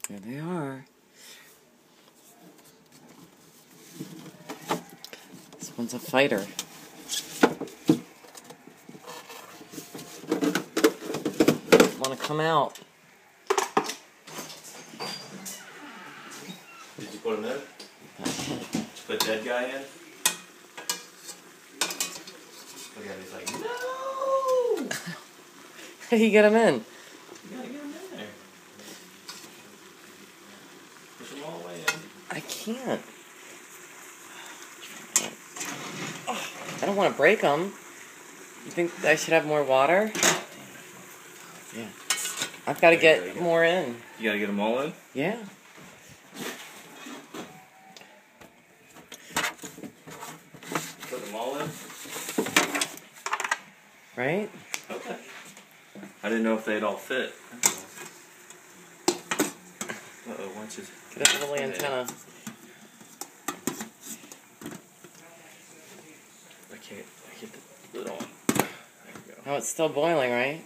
There they are. This one's a fighter. Want to come out? Did you put him in? Did you put dead guy in? Look at him, he's like, no! How do you get him in? You gotta get him in there. Push him all the way in. I can't. I don't want to break them. You think I should have more water? Yeah. I've got to get more in. You gotta get them all in? Yeah. Put them all in? Right? Okay. I didn't know if they'd all fit. Uh-oh, why don't you... Get a little antenna. I can't get the lid on. There we go. Oh, it's still boiling, right?